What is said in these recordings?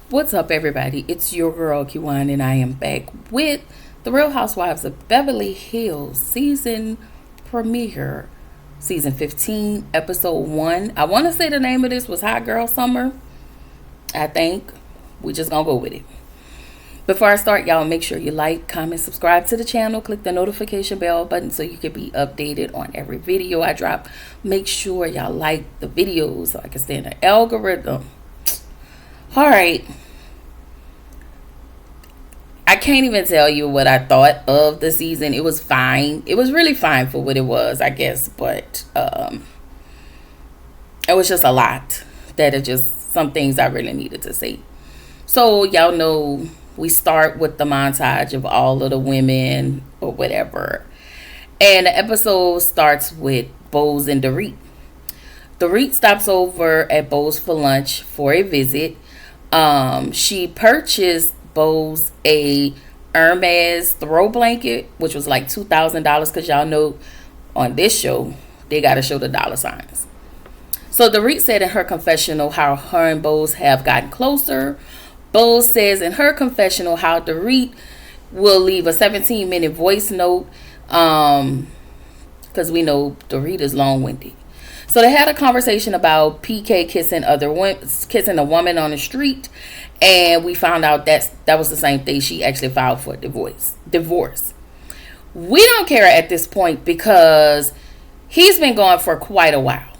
What's up, everybody? It's your girl Q1, and I am back with the Real Housewives of Beverly Hills season premiere, season 15, episode 1. I want to say the name of this was Hot Girl Summer. I think we just gonna go with it. Before I start, y'all make sure you like, comment, subscribe to the channel, click the notification bell button so you can be updated on every video I drop. Make sure y'all like the videos so I can stay in the algorithm. All right. I can't even tell you what I thought of the season. It was fine. It was really fine for what it was, I guess. But it was just a lot. That are just some things I really needed to say. So y'all know we start with the montage of all of the women or whatever. And the episode starts with Bose and Dorit. Dorit stops over at Bose for lunch for a visit. She purchased Bose a Hermes throw blanket, which was like $2,000, because y'all know on this show they gotta show the dollar signs. So Dorit said in her confessional how her and Bose have gotten closer. Bose says in her confessional how Dorit will leave a 17-minute voice note, because we know Dorit is long-winded. So they had a conversation about PK kissing a woman on the street, and we found out that was the same thing. She actually filed for divorce. We don't care at this point because he's been gone for quite a while.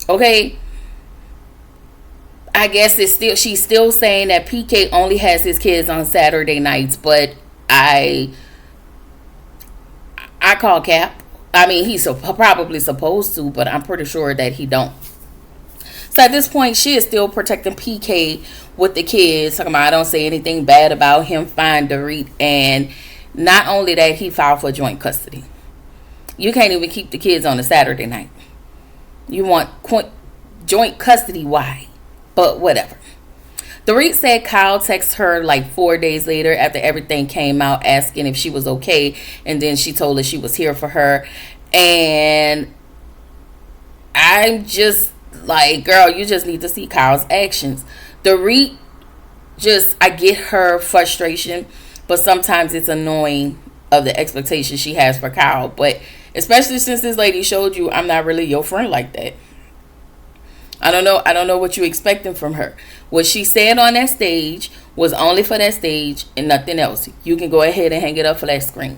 Okay, I guess she's still saying that PK only has his kids on Saturday nights, but I call cap. I mean, he's probably supposed to, but I'm pretty sure that he don't. So at this point, she is still protecting PK with the kids. Talking about, I don't say anything bad about him. Fine, Dorit. And not only that, he filed for joint custody. You can't even keep the kids on a Saturday night. You want joint custody. Why? But whatever. Dorit said Kyle texted her like 4 days later after everything came out asking if she was okay. And then she told her she was here for her. And I'm just like, girl, you just need to see Kyle's actions. Dorit, I get her frustration, but sometimes it's annoying of the expectations she has for Kyle. But especially since this lady showed you I'm not really your friend like that. I don't know what you're expecting from her. What she said on that stage was only for that stage and nothing else. You can go ahead and hang it up for that screen.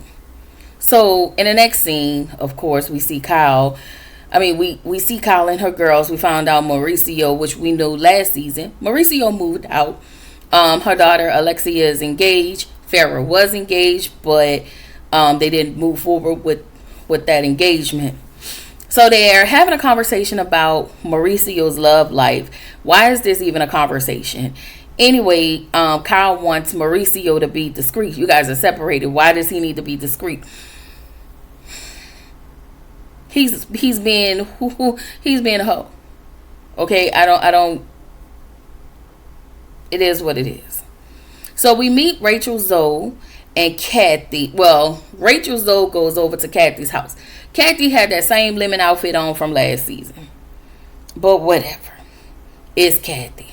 So in the next scene, of course, we see Kyle. I mean, we see Kyle and her girls. We found out Mauricio, which we knew last season. Mauricio moved out. Her daughter Alexia is engaged. Farrah was engaged, but they didn't move forward with that engagement. So they're having a conversation about Mauricio's love life. Why is this even a conversation? Anyway, Kyle wants Mauricio to be discreet. You guys are separated. Why does he need to be discreet? He's being a hoe. Okay, I don't. It is what it is. So we meet Rachel Zoe and Kathy. Well, Rachel Zoe goes over to Kathy's house. Kathy had that same lemon outfit on from last season. But whatever. It's Kathy.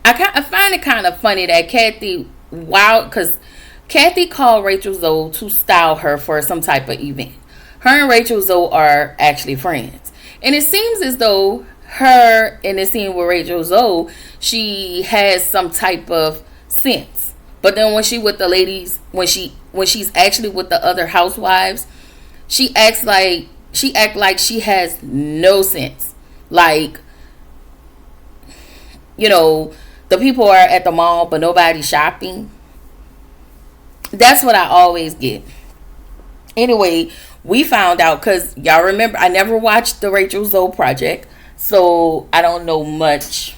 I find it kind of funny that Kathy, because Kathy called Rachel Zoe to style her for some type of event. Her and Rachel Zoe are actually friends. And it seems as though her, in the scene with Rachel Zoe, she has some type of sense. But then when she with the ladies, when she's actually with the other housewives, she acts like she has no sense. Like, the people are at the mall, but nobody's shopping. That's what I always get. Anyway, we found out, because y'all remember, I never watched the Rachel Zoe project, so I don't know much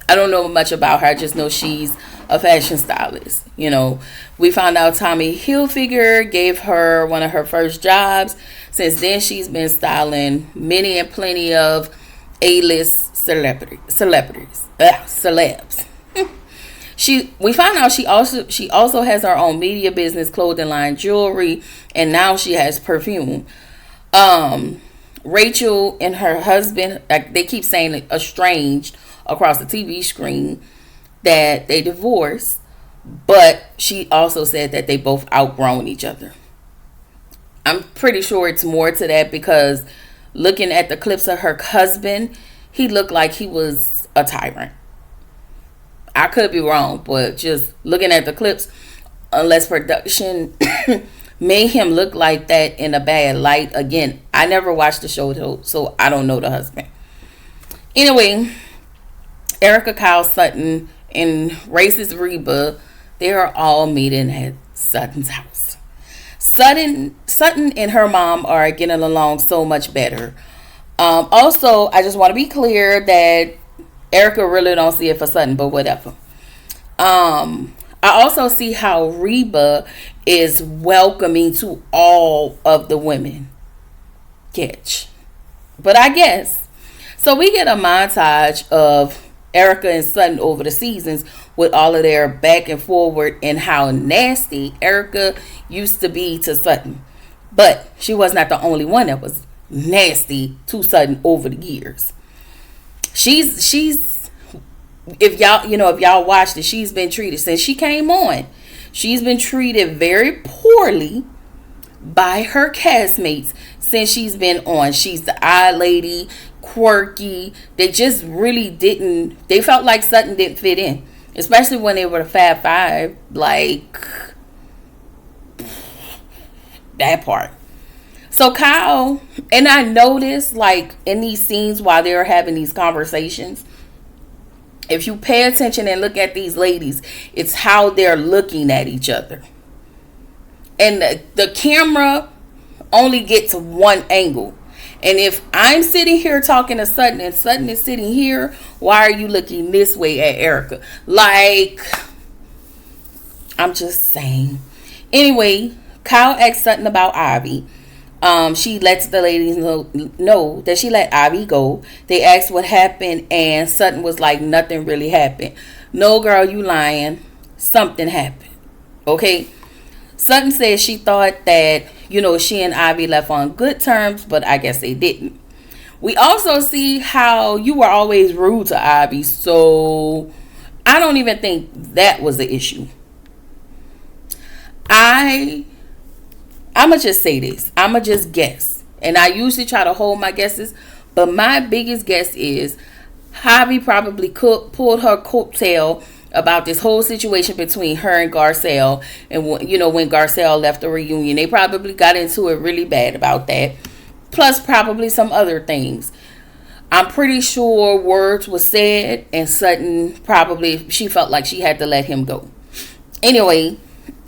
about her. I just know she's a fashion stylist. We found out Tommy Hilfiger gave her one of her first jobs. Since then, she's been styling many and plenty of A-list celebs. We found out she also has her own media business, clothing line, jewelry, and now she has perfume. Rachel and her husband, like they keep saying estranged across the TV screen, that they divorced, but she also said that they both outgrown each other. I'm pretty sure it's more to that because looking at the clips of her husband, he looked like he was a tyrant. I could be wrong, but just looking at the clips, unless production made him look like that in a bad light. Again, I never watched the show, though, so I don't know the husband. Anyway, Erica, Kyle, Sutton, and racist Reba, they are all meeting at Sutton's house. Sutton and her mom are getting along so much better. Also, I just want to be clear that Erica really don't see it for Sutton, but whatever. I also see how Reba is welcoming to all of the women. Catch. But I guess. So we get a montage of Erica and Sutton over the seasons with all of their back and forward and how nasty Erica used to be to Sutton. But she was not the only one that was nasty to Sutton over the years. She's if y'all watched it, she's been treated since she came on. She's been treated very poorly by her castmates since she's been on. She's the odd lady, quirky. They just really didn't. They felt like Sutton didn't fit in, especially when they were the Fab Five. Like that part. So Kyle, and I noticed like in these scenes while they're having these conversations, if you pay attention and look at these ladies, it's how they're looking at each other. And the camera only gets one angle. And if I'm sitting here talking to Sutton and Sutton is sitting here, why are you looking this way at Erica? Like, I'm just saying. Anyway, Kyle asked Sutton about Ivy. She lets the ladies know that she let Ivy go. They asked what happened, and Sutton was like, nothing really happened. No, girl, you lying. Something happened. Okay? Sutton said she thought that, she and Ivy left on good terms, but I guess they didn't. We also see how you were always rude to Ivy, so I don't even think that was the issue. I'ma just say this. I'ma just guess. And I usually try to hold my guesses. But my biggest guess is Javi probably pulled her coattail about this whole situation between her and Garcelle. And, when Garcelle left the reunion, they probably got into it really bad about that. Plus probably some other things. I'm pretty sure words were said. And Sutton she felt like she had to let him go. Anyway,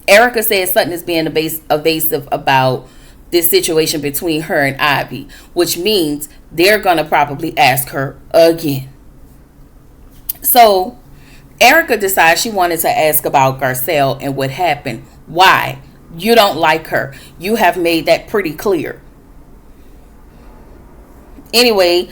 Erica says Sutton is being evasive about this situation between her and Ivy, which means they're going to probably ask her again. So, Erica decides she wanted to ask about Garcelle and what happened. Why? You don't like her. You have made that pretty clear. Anyway,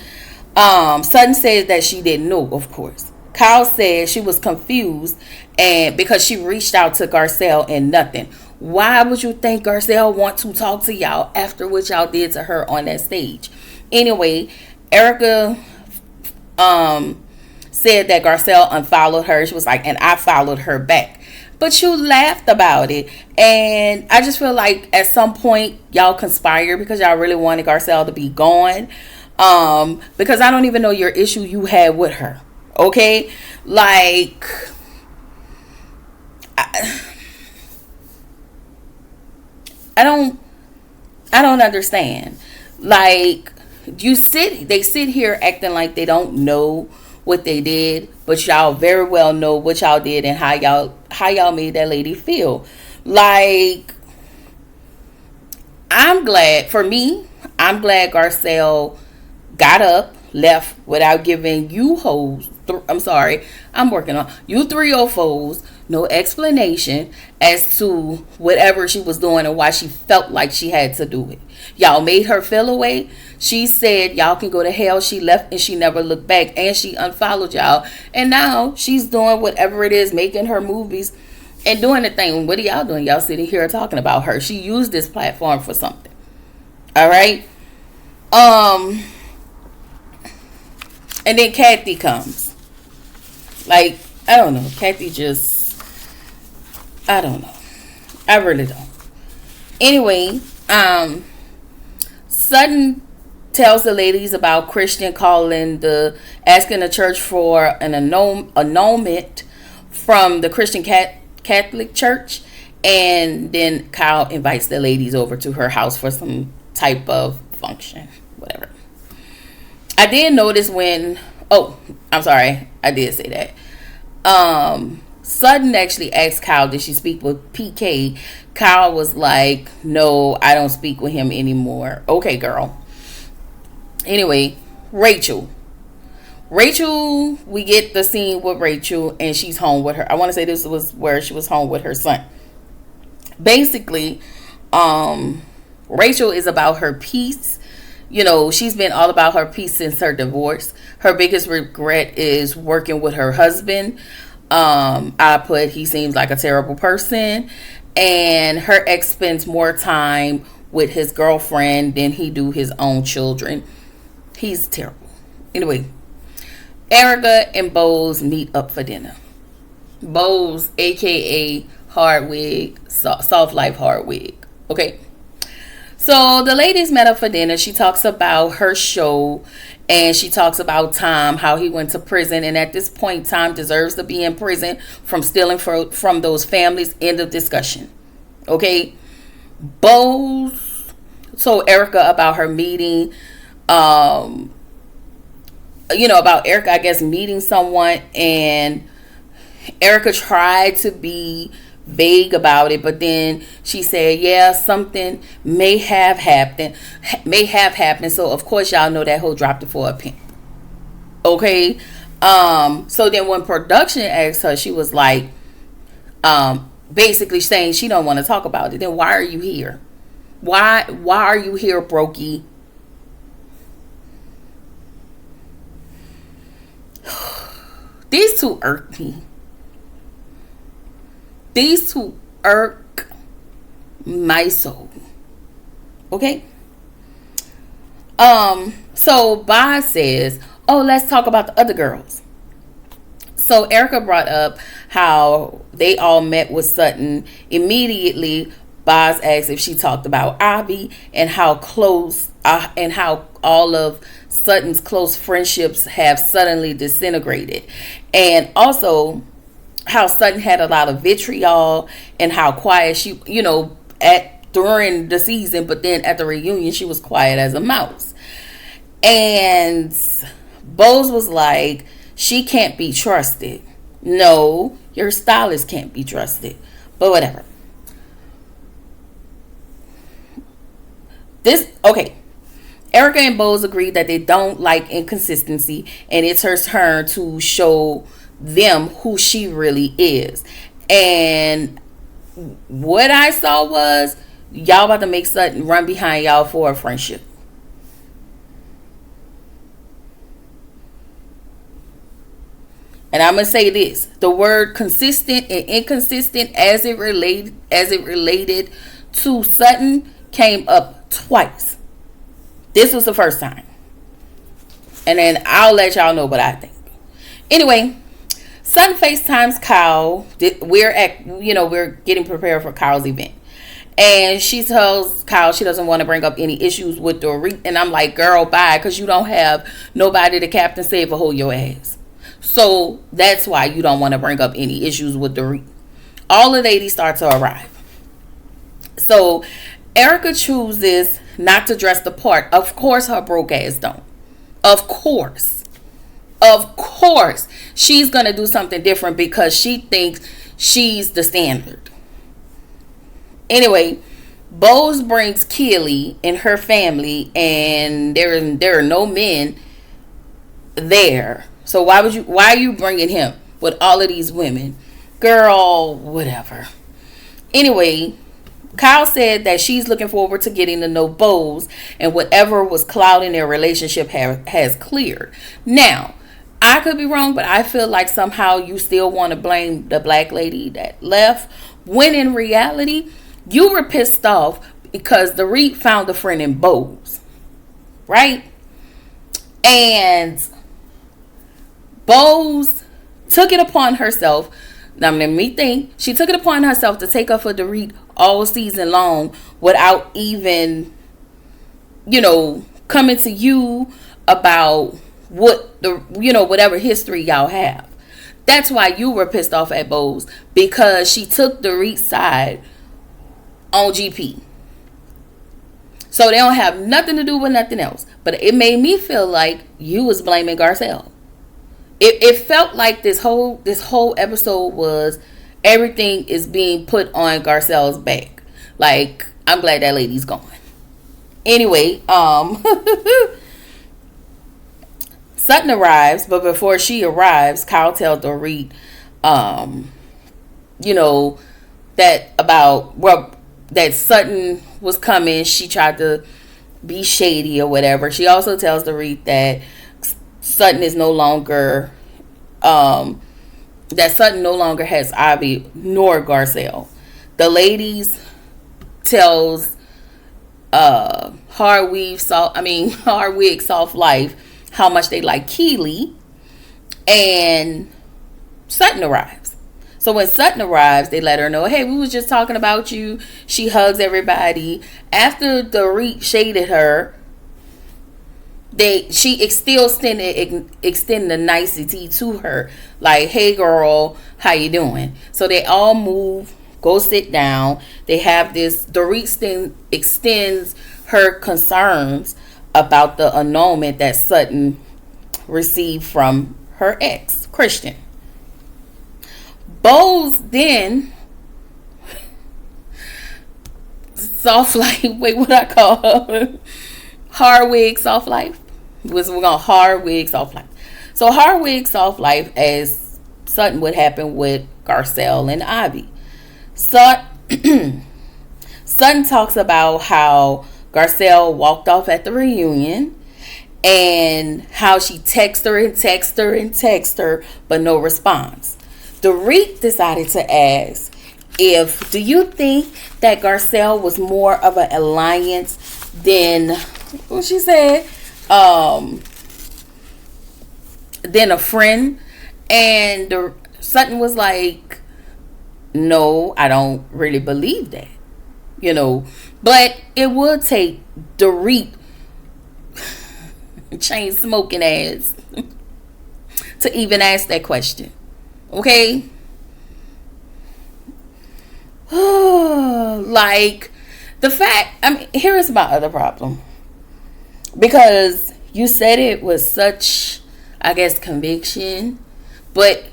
Sutton said that she didn't know, of course. Kyle said she was confused and because she reached out to Garcelle and nothing. Why would you think Garcelle want to talk to y'all after what y'all did to her on that stage? Anyway, Erica said that Garcelle unfollowed her. She was like, and I followed her back. But you laughed about it. And I just feel like at some point y'all conspired because y'all really wanted Garcelle to be gone. Because I don't even know your issue you had with her. Okay, like I don't understand. Like they sit here acting like they don't know what they did, but y'all very well know what y'all did and how y'all made that lady feel. Like I'm glad Garcelle got up, left without giving you hoes. I'm working on you 304s no explanation as to whatever she was doing and why she felt like she had to do it. Y'all made her feel away. She said y'all can go to hell. She left and she never looked back and she unfollowed y'all. And now she's doing whatever it is, making her movies and doing the thing. What are y'all doing? Y'all sitting here talking about her. She used this platform for something. All right. Um, and then Kathy comes. Like, I don't know. Kathy just, I don't know. I really don't. Anyway, Sutton tells the ladies about Christian asking the church for an annulment from the Christian Catholic Church, and then Kyle invites the ladies over to her house for some type of function, whatever. I did notice I'm sorry, I did say that. Sutton actually asked Kyle, did she speak with PK? Kyle was like, no, I don't speak with him anymore. Okay, girl. Anyway, Rachel, we get the scene with Rachel, and she's home with her. I want to say this was where she was home with her son. Basically, Rachel is about her peace. She's been all about her peace since her divorce. Her biggest regret is working with her husband. He seems like a terrible person, and her ex spends more time with his girlfriend than he do his own children. He's terrible. Anyway, Erica and Bose meet up for dinner. Bose, aka Hardwig, Soft Life Hardwig. Okay. So the ladies met up for dinner. She talks about her show, and she talks about Tom, how he went to prison, and at this point, Tom deserves to be in prison from stealing from those families. End of discussion. Okay. Bose told Erica about her meeting. About Erica, I guess, meeting someone, and Erica tried to be vague about it, but then she said, yeah, something may have happened. So of course y'all know that whole dropped it for a pimp. Okay. So then when production asked her, she was like, basically saying she don't want to talk about it. Then why are you here? Why are you here, Brokey? These two irk me. These two irk my soul. Okay? So Boz says, oh, let's talk about the other girls. So Erica brought up how they all met with Sutton. Immediately, Boz asked if she talked about Abby and how close and how all of Sutton's close friendships have suddenly disintegrated. And also how Sutton had a lot of vitriol and how quiet she, during the season, but then at the reunion, she was quiet as a mouse. And Bose was like, she can't be trusted. No, your stylist can't be trusted. But whatever. Erica and Bose agreed that they don't like inconsistency, and it's her turn to show them who she really is. And what I saw was y'all about to make Sutton run behind y'all for a friendship. And I'm gonna say this: the word consistent and inconsistent, as it related to Sutton, came up twice. This was the first time, and then I'll let y'all know what I think. Anyway, Sutton FaceTimes Kyle. We're getting prepared for Kyle's event, and she tells Kyle she doesn't want to bring up any issues with Dorit. And I'm like, girl, bye, because you don't have nobody to Captain Save or hold your ass. So that's why you don't want to bring up any issues with Dorit. All the ladies start to arrive. So Erica chooses not to dress the part. Of course her broke ass don't. Of course. She's going to do something different because she thinks she's the standard. Anyway, Bose brings Keely and her family, and there are no men there. So why are you bringing him with all of these women? Girl, whatever. Anyway, Kyle said that she's looking forward to getting to know Bose, and whatever was clouding their relationship has cleared. Now, I could be wrong, but I feel like somehow you still want to blame the black lady that left, when in reality, you were pissed off because the Reed found a friend in Bose. right? And Bose took it upon herself. Now, let me think. She took it upon herself to take up for Dorit all season long without even, coming to you about what whatever history y'all have. That's why you were pissed off at Bose, because she took Dorit's side on GP. So they don't have nothing to do with nothing else. But it made me feel like you was blaming Garcelle. It felt like this whole episode was everything is being put on Garcelle's back. Like, I'm glad that lady's gone. Anyway, Sutton arrives, but before she arrives, Kyle tells Dorit, that Sutton was coming. She tried to be shady or whatever. She also tells Dorit that Sutton is no longer, has Ivy nor Garcelle. The ladies tells Hardwig Soft Life how much they like Keely, and Sutton arrives. So when Sutton arrives, they let her know, hey, we was just talking about you. She hugs everybody. After Dorit shaded her, she still extended a nicety to her, like, hey girl, how you doing? So they all move, go sit down. They have this, Dorit extends her concerns about the annulment that Sutton received from her ex, Christian. Bose then Soft Life, wait, what I call her? Hardwig Soft Life. We're going Hardwig Soft Life. So Hardwig Soft Life, as Sutton would happen with Garcelle and Ivy. Sutton talks about how Garcelle walked off at the reunion and how she texted her, but no response. Dorit decided to ask do you think that Garcelle was more of an alliance than, what she said, than a friend? And Sutton was like, no, I don't really believe that. But it would take Dorit chain smoking ass to even ask that question. Okay? Like, the fact, here is my other problem. Because you said it with such, I guess, conviction. But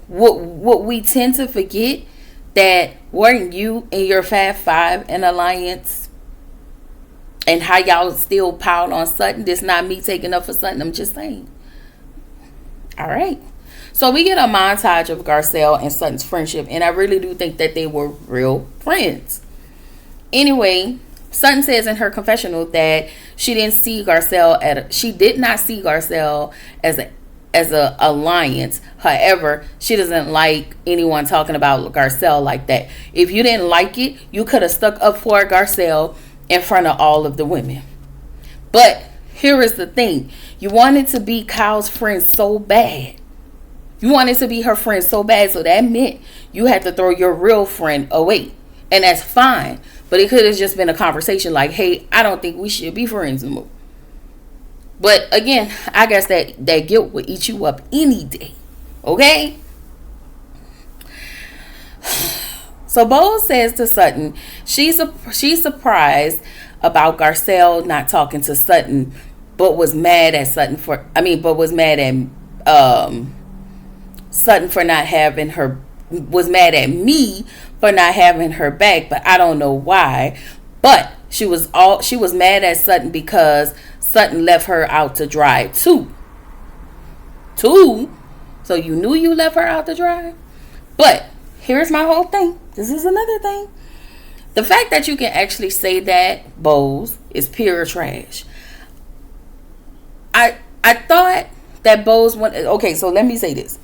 what we tend to forget, that weren't you and your Fab Five an alliance? And how y'all still piled on Sutton? This not me taking up for Sutton. I'm just saying. All right. So we get a montage of Garcelle and Sutton's friendship. And I really do think that they were real friends. Anyway, Sutton says in her confessional that she did not see Garcelle as a alliance. However, she doesn't like anyone talking about Garcelle like that. If you didn't like it, you could have stuck up for Garcelle in front of all of the women. But here is the thing. You wanted to be Kyle's friend so bad. You wanted to be her friend so bad, so that meant you had to throw your real friend away. And that's fine. But it could have just been a conversation like, hey, I don't think we should be friends anymore. But again, I guess that guilt will eat you up any day. Okay? So Bose says to Sutton, she's surprised about Garcelle not talking to Sutton, but was mad at Sutton for Sutton for not having her, was mad at me for not having her back, but I don't know why. But she was mad at Sutton because Sutton left her out to dry too. So you knew you left her out to dry? But here's my whole thing. This is another thing. The fact that you can actually say that, Bose, is pure trash. I thought that Bose went... Okay, so let me say this.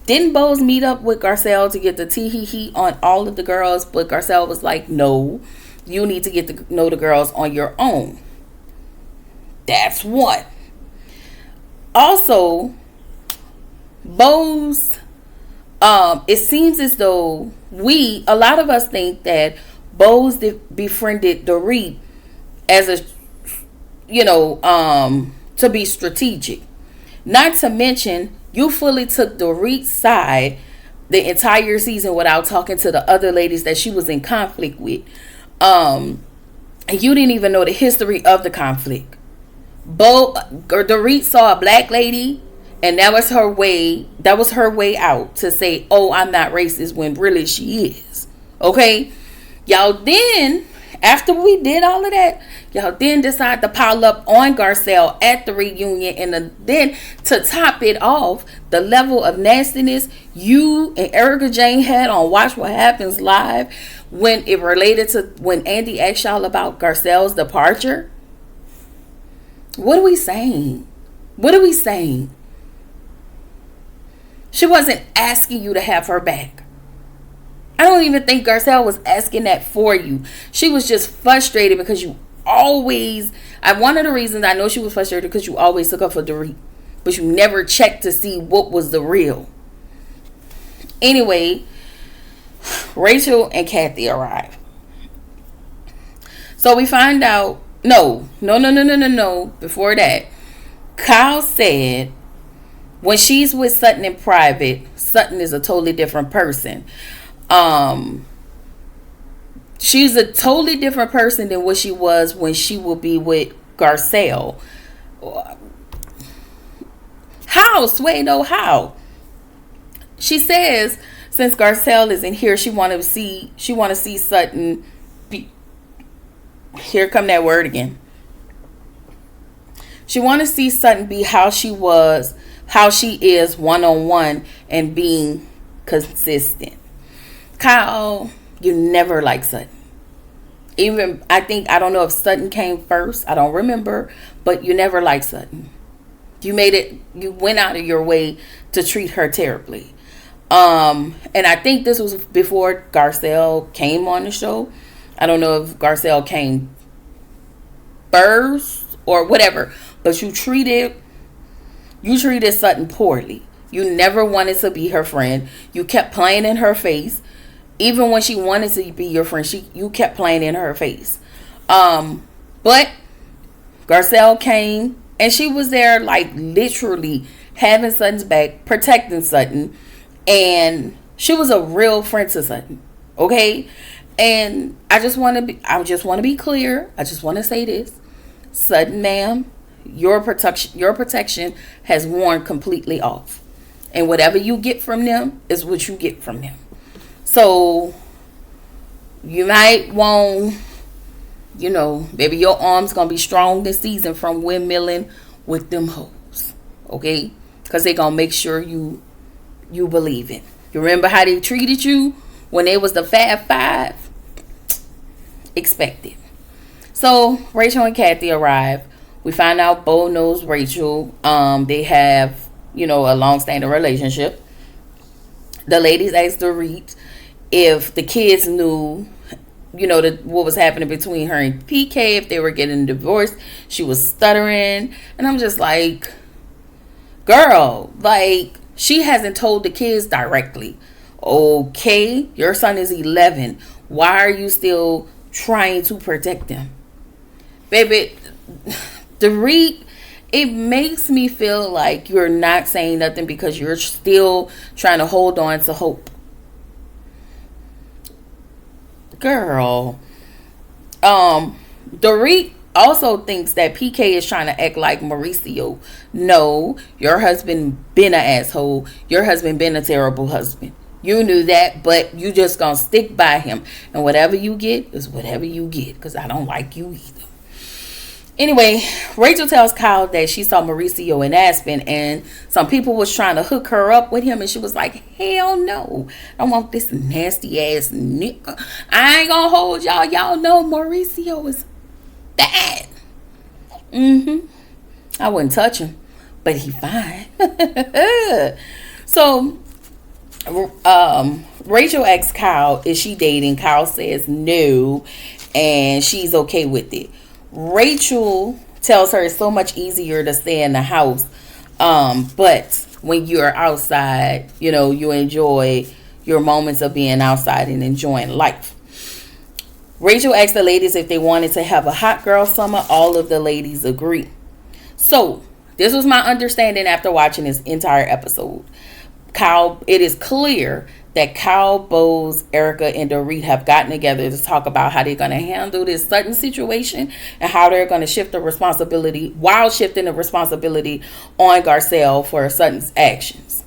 Didn't Bose meet up with Garcelle to get the tee-hee-hee on all of the girls? But Garcelle was like, no, you need to get to know the girls on your own. That's one. Also, Bo's, it seems as though a lot of us think that Bo's befriended Dorit as a, to be strategic. Not to mention, you fully took Dorit's side the entire season without talking to the other ladies that she was in conflict with. You didn't even know the history of the conflict. Dorit saw a black lady, and that was her way. That was her way out to say, "Oh, I'm not racist," when really she is. Okay, y'all. Then after we did all of that, y'all then decide to pile up on Garcelle at the reunion, and then to top it off, the level of nastiness you and Erica Jane had on Watch What Happens Live when it related to when Andy asked y'all about Garcelle's departure. What are we saying? What are we saying? She wasn't asking you to have her back. I don't even think Garcelle was asking that for you. She was just frustrated because you always... one of the reasons I know she was frustrated because you always took up for Dorit, but you never checked to see what was the real. Anyway, Rachel and Kathy arrive. So we find out... No. Before that, Kyle said when she's with Sutton in private, Sutton is a totally different person. She's a totally different person than what she was when she will be with Garcelle. How? Suedo, how? She says since Garcelle isn't here, she want to see Sutton be... Here come that word again. She want to see Sutton be how she is one-on-one and being consistent. Kyle, you never liked Sutton. Even, I don't know if Sutton came first. I don't remember. But you never liked Sutton. You went out of your way to treat her terribly. And I think this was before Garcelle came on the show. I don't know if Garcelle came first or whatever. But you treated Sutton poorly. You never wanted to be her friend. You kept playing in her face. Even when she wanted to be your friend, you kept playing in her face. But Garcelle came and she was there like literally having Sutton's back, protecting Sutton. And she was a real friend to Sutton. Okay? And I just want to be clear. I just want to say this. Sutton, ma'am, your protection has worn completely off. And whatever you get from them is what you get from them. So you might want, maybe your arm's going to be strong this season from windmilling with them hoes. Okay? Because they're going to make sure you believe it. You remember how they treated you when they was the Fab Five? Expect it. So Rachel and Kathy arrive. We find out Bo knows Rachel. They have, a long-standing relationship. The ladies asked Dorit if the kids knew, what was happening between her and PK, if they were getting divorced. She was stuttering. And I'm just like, girl, she hasn't told the kids directly. Okay, your son is 11. Why are you still trying to protect them? Baby, Dorit, it makes me feel like you're not saying nothing because you're still trying to hold on to hope. Girl. Dorit also thinks that PK is trying to act like Mauricio. No, your husband been an asshole. Your husband been a terrible husband. You knew that, but you just gonna stick by him. And whatever you get is whatever you get, because I don't like you either. Anyway, Rachel tells Kyle that she saw Mauricio in Aspen and some people was trying to hook her up with him, and she was like, hell no. I don't want this nasty ass nigga. I ain't gonna hold y'all. Y'all know Mauricio is bad. I wouldn't touch him, but he fine. So Rachel asks Kyle, is she dating? Kyle says no, and she's okay with it. Rachel tells her it's so much easier to stay in the house. But when you're outside, you enjoy your moments of being outside and enjoying life. Rachel asked the ladies if they wanted to have a hot girl summer. All of the ladies agree. So, this was my understanding after watching this entire episode. It is clear that Kyle, Bose, Erica, and Dorit have gotten together to talk about how they're going to handle this Sutton situation and how they're going to shift the responsibility while shifting the responsibility on Garcelle for Sutton's actions.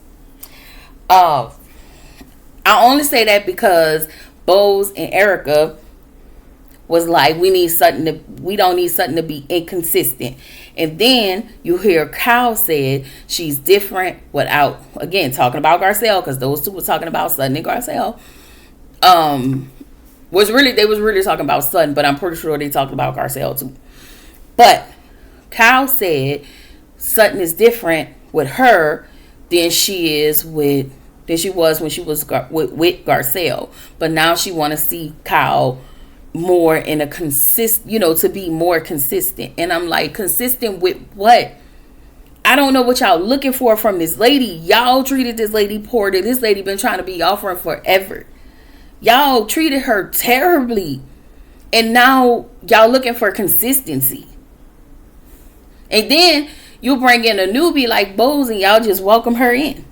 I only say that because Bose and Erica was like, we don't need Sutton to be inconsistent. And then you hear Kyle said she's different without, again, talking about Garcelle, because those two were talking about Sutton and Garcelle. They was really talking about Sutton, but I'm pretty sure they talked about Garcelle too. But Kyle said Sutton is different with her than she was when she was with Garcelle. But now she want to see Kyle more in a to be more consistent. And I'm like, consistent with what? I don't know what y'all looking for from this lady. Y'all treated this lady poorly. This lady been trying to be y'all friend forever. Y'all treated her terribly. And now y'all looking for consistency. And then you bring in a newbie like Bose and y'all just welcome her in.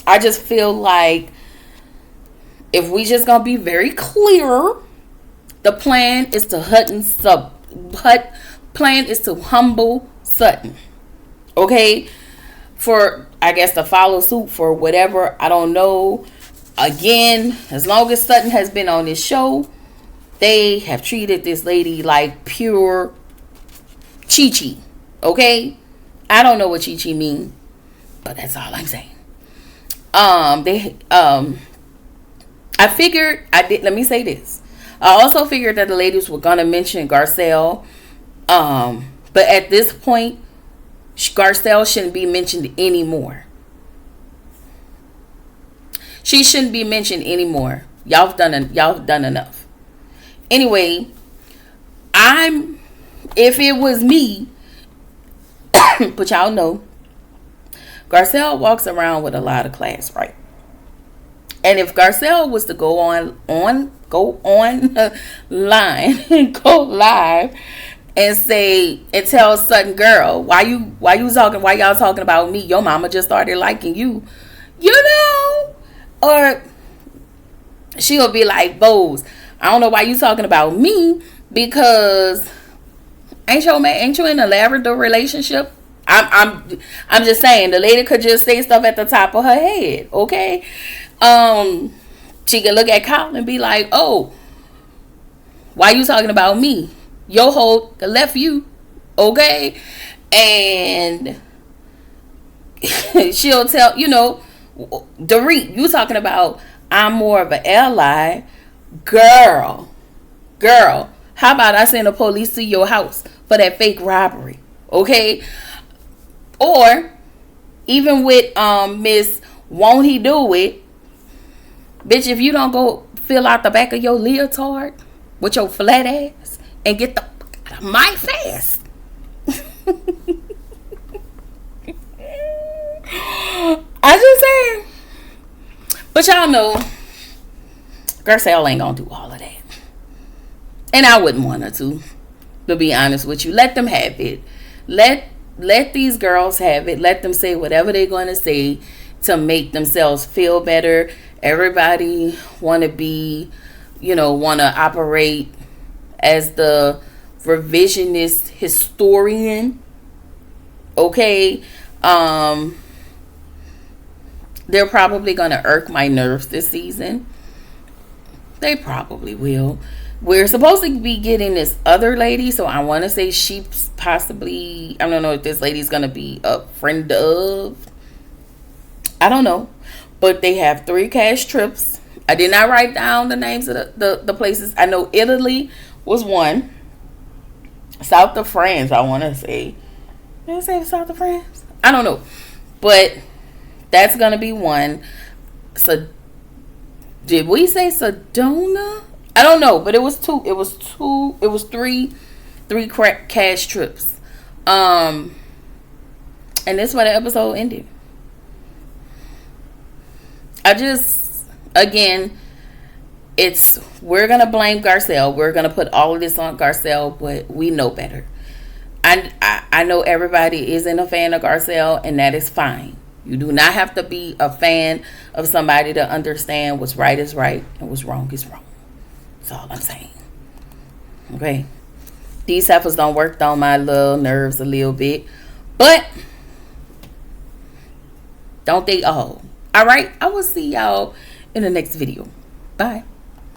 I just feel like if we just gonna be very clear, the plan is to humble Sutton. Okay? For, I guess, to follow suit for whatever. I don't know. Again, as long as Sutton has been on this show, they have treated this lady like pure Chi-Chi. Okay? I don't know what Chi-Chi mean, but that's all I'm saying. Let me say this. I also figured that the ladies were going to mention Garcelle. But at this point, Garcelle shouldn't be mentioned anymore. She shouldn't be mentioned anymore. Y'all done enough. Anyway, if it was me, but y'all know, Garcelle walks around with a lot of class, right? And if Garcelle was to go online and go live and say and tell Sutton, girl, why y'all talking about me? Your mama just started liking you, or she'll be like, Bose, I don't know why you talking about me, because ain't you in a Labrador relationship? I'm just saying, the lady could just say stuff at the top of her head, okay? She can look at Kyle and be like, oh, why you talking about me? Your hoe left you, okay? And she'll tell, Dorit, you talking about I'm more of an ally. Girl, how about I send the police to your house for that fake robbery, okay? Or even with Miss Won't He Do It, bitch, if you don't go fill out the back of your leotard with your flat ass and get the fuck out of my face. I just saying. But y'all know Garcelle ain't gonna do all of that. And I wouldn't want her to be honest with you. Let them have it. Let these girls have it. Let them say whatever they're gonna say to make themselves feel better. Everybody want to operate as the revisionist historian. Okay. They're probably going to irk my nerves this season. They probably will. We're supposed to be getting this other lady, so I want to say she's possibly, I don't know if this lady's going to be a friend of. I don't know. But they have 3 cash trips. I did not write down the names of the places. I know Italy was one. South of France, I want to say. Did I say South of France? I don't know. But that's going to be one. So, did we say Sedona? I don't know. But it was 2. It was 3 3 cash trips. And that's where the episode ended. Again, we're gonna blame Garcelle. We're gonna put all of this on Garcelle, but we know better. I know everybody isn't a fan of Garcelle, and that is fine. You do not have to be a fan of somebody to understand what's right is right and what's wrong is wrong. That's all I'm saying. Okay? These heifers don't work on my little nerves a little bit, but don't they all? All right? I will see y'all in the next video. Bye.